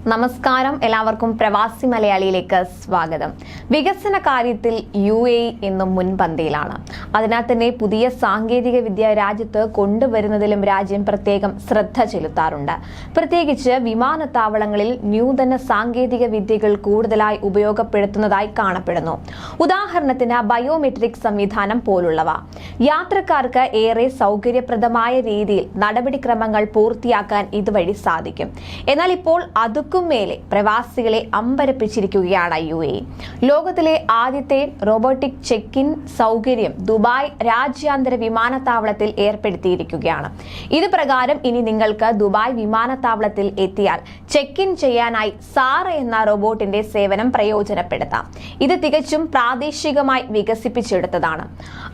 നമസ്കാരം, എല്ലാവർക്കും പ്രവാസി മലയാളിയിലേക്ക് സ്വാഗതം. വികസന കാര്യത്തിൽ UAE എന്നും മുൻപന്തിയിലാണ്. അതിനാൽ തന്നെ പുതിയ സാങ്കേതിക വിദ്യ രാജ്യത്ത് കൊണ്ടുവരുന്നതിലും രാജ്യം പ്രത്യേകം ശ്രദ്ധ ചെലുത്താറുണ്ട്. പ്രത്യേകിച്ച് വിമാനത്താവളങ്ങളിൽ നൂതന സാങ്കേതിക വിദ്യകൾ കൂടുതലായി ഉപയോഗപ്പെടുത്തുന്നതായി കാണപ്പെടുന്നു. ഉദാഹരണത്തിന് ബയോമെട്രിക് സംവിധാനം പോലുള്ളവ. യാത്രക്കാർക്ക് ഏറെ സൗകര്യപ്രദമായ രീതിയിൽ നടപടിക്രമങ്ങൾ പൂർത്തിയാക്കാൻ ഇതുവഴി സാധിക്കും. എന്നാൽ ഇപ്പോൾ മേലെ പ്രവാസികളെ അമ്പരപ്പിച്ചിരിക്കുകയാണ് UAE. ലോകത്തിലെ ആദ്യത്തെ റോബോട്ടിക് ചെക്ക് ഇൻ സൗകര്യം ദുബായ് രാജ്യാന്തര വിമാനത്താവളത്തിൽ ഏർപ്പെടുത്തിയിരിക്കുകയാണ്. ഇത് പ്രകാരം ഇനി നിങ്ങൾക്ക് ദുബായ് വിമാനത്താവളത്തിൽ എത്തിയാൽ ചെക്ക് ഇൻ ചെയ്യാനായി സാറ എന്ന റോബോട്ടിന്റെ സേവനം പ്രയോജനപ്പെടുത്താം. ഇത് തികച്ചും പ്രാദേശികമായി വികസിപ്പിച്ചെടുത്തതാണ്.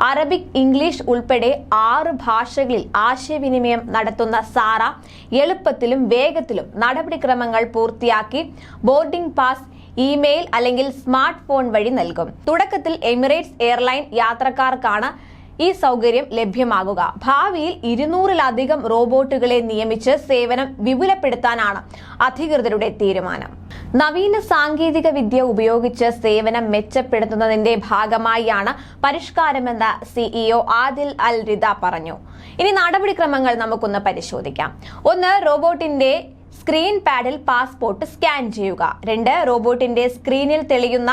അറബിക്, ഇംഗ്ലീഷ് ഉൾപ്പെടെ 6 ഭാഷകളിൽ ആശയവിനിമയം നടത്തുന്ന സാറ എളുപ്പത്തിലും വേഗത്തിലും നടപടിക്രമങ്ങൾ പൂർത്തിയാക്കി ബോർഡിംഗ് പാസ് ഇമെയിൽ അല്ലെങ്കിൽ സ്മാർട്ട് ഫോൺ വഴി നൽകും. തുടക്കത്തിൽ എമിറേറ്റ്സ് എയർലൈൻ യാത്രക്കാർക്കാണ് ഈ സൗകര്യം ലഭ്യമാകുക. ഭാവിയിൽ 200-ലധികം റോബോട്ടുകളെ നിയമിച്ച് സേവനം വിപുലപ്പെടുത്താനാണ് അധികൃതരുടെ തീരുമാനം. നവീന സാങ്കേതിക വിദ്യ ഉപയോഗിച്ച് സേവനം മെച്ചപ്പെടുത്തുന്നതിന്റെ ഭാഗമായാണ് പരിഷ്കാരമെന്ന് CEO ആദിൽ അൽ റിദ പറഞ്ഞു. ഇനി നടപടിക്രമങ്ങൾ നമുക്കൊന്ന് പരിശോധിക്കാം. 1. റോബോട്ടിന്റെ സ്ക്രീൻ പാഡിൽ പാസ്പോർട്ട് സ്കാൻ ചെയ്യുക. 2. റോബോട്ടിന്റെ സ്ക്രീനിൽ തെളിയുന്ന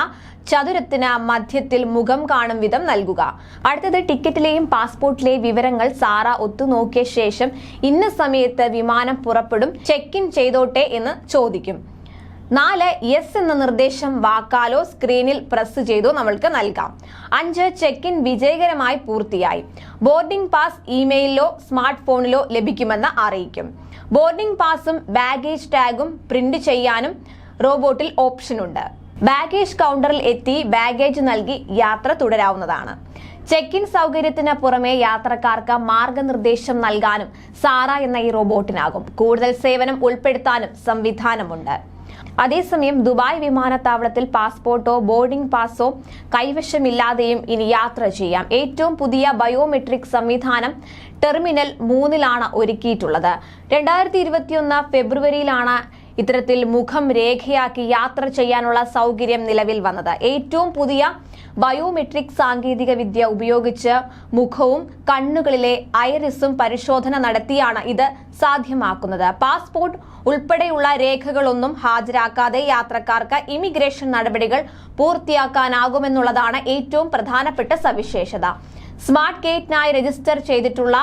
ചതുരത്തിന് മധ്യത്തിൽ മുഖം കാണും വിധം നൽകുക. അടുത്തത് ടിക്കറ്റിലെയും പാസ്പോർട്ടിലെയും വിവരങ്ങൾ സാറ ഒത്തുനോക്കിയ ശേഷം ഇന്ന സമയത്ത് വിമാനം പുറപ്പെടും, ചെക്ക് ഇൻ ചെയ്തോട്ടെ എന്ന് ചോദിക്കും. 4. യെസ് എന്ന നിർദ്ദേശം വാക്കാലോ സ്ക്രീനിൽ പ്രസ് ചെയ്തോ നമ്മൾക്ക് നൽകാം. 5. ചെക്ക് ഇൻ വിജയകരമായി പൂർത്തിയായി. ബോർഡിംഗ് പാസ് ഇമെയിലിലോ സ്മാർട്ട് ഫോണിലോ ലഭിക്കുമെന്ന് അറിയിക്കും. ബോർഡിംഗ് പാസും ബാഗേജ് ടാഗും പ്രിന്റ് ചെയ്യാനും റോബോട്ടിൽ ഓപ്ഷനുണ്ട്. ബാഗേജ് കൗണ്ടറിൽ എത്തി ബാഗേജ് നൽകി യാത്ര തുടരാവുന്നതാണ്. ചെക്ക് ഇൻ സൗകര്യത്തിന് പുറമെ യാത്രക്കാർക്ക് മാർഗനിർദ്ദേശം നൽകാനും സാറ എന്ന ഈ റോബോട്ടിനാകും. കൂടുതൽ സേവനം ഉൾപ്പെടുത്താനും സംവിധാനമുണ്ട്. അതേസമയം ദുബായ് വിമാനത്താവളത്തിൽ പാസ്പോർട്ടോ ബോർഡിംഗ് പാസോ കൈവശമില്ലാതെയും ഇനി യാത്ര ചെയ്യാം. ഏറ്റവും പുതിയ ബയോമെട്രിക് സംവിധാനം ടെർമിനൽ 3-ലാണ് ഒരുക്കിയിട്ടുള്ളത്. 2021 ഫെബ്രുവരിയിലാണ് ഇത്തരത്തിൽ മുഖം രേഖയാക്കി യാത്ര ചെയ്യാനുള്ള സൗകര്യം നിലവിൽ വന്നത്. ഏറ്റവും പുതിയ ബയോമെട്രിക് സാങ്കേതിക വിദ്യ ഉപയോഗിച്ച് മുഖവും കണ്ണുകളിലെ ഐറിസും പരിശോധന നടത്തിയാണ് ഇത് സാധ്യമാക്കുന്നത്. പാസ്പോർട്ട് ഉൾപ്പെടെയുള്ള രേഖകളൊന്നും ഹാജരാക്കാതെ യാത്രക്കാർക്ക് ഇമിഗ്രേഷൻ നടപടികൾ പൂർത്തിയാക്കാനാകുമെന്നുള്ളതാണ് ഏറ്റവും പ്രധാനപ്പെട്ട സവിശേഷത. സ്മാർട്ട് ഗേറ്റിനായി രജിസ്റ്റർ ചെയ്തിട്ടുള്ള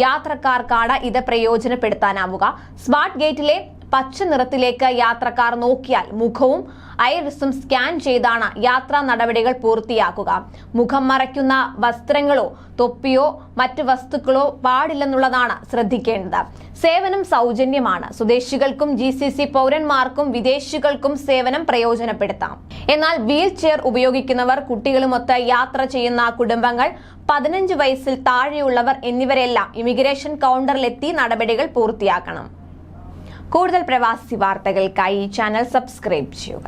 യാത്രക്കാർക്കാണ് ഇത് പ്രയോജനപ്പെടുത്താനാവുക. സ്മാർട്ട് ഗേറ്റിലെ പച്ച നിറത്തിലേക്ക് യാത്രക്കാർ നോക്കിയാൽ മുഖവും ഐറിസും സ്കാൻ ചെയ്താണ് യാത്രാ നടപടികൾ പൂർത്തിയാക്കുക. മുഖം മറയ്ക്കുന്ന വസ്ത്രങ്ങളോ തൊപ്പിയോ മറ്റ് വസ്തുക്കളോ പാടില്ലെന്നുള്ളതാണ് ശ്രദ്ധിക്കേണ്ടത്. സേവനം സൗജന്യമാണ്. സ്വദേശികൾക്കും GCC പൗരന്മാർക്കും വിദേശികൾക്കും സേവനം പ്രയോജനപ്പെടുത്താം. എന്നാൽ വീൽ ചെയർ ഉപയോഗിക്കുന്നവർ, കുട്ടികളുമൊത്ത് യാത്ര ചെയ്യുന്ന കുടുംബങ്ങൾ, 15 വയസ്സിൽ താഴെയുള്ളവർ എന്നിവരെല്ലാം ഇമിഗ്രേഷൻ കൗണ്ടറിലെത്തി നടപടികൾ പൂർത്തിയാക്കണം. കൂടുതൽ പ്രവാസി വാർത്തകൾക്കായി ഈ ചാനൽ സബ്സ്ക്രൈബ് ചെയ്യുക.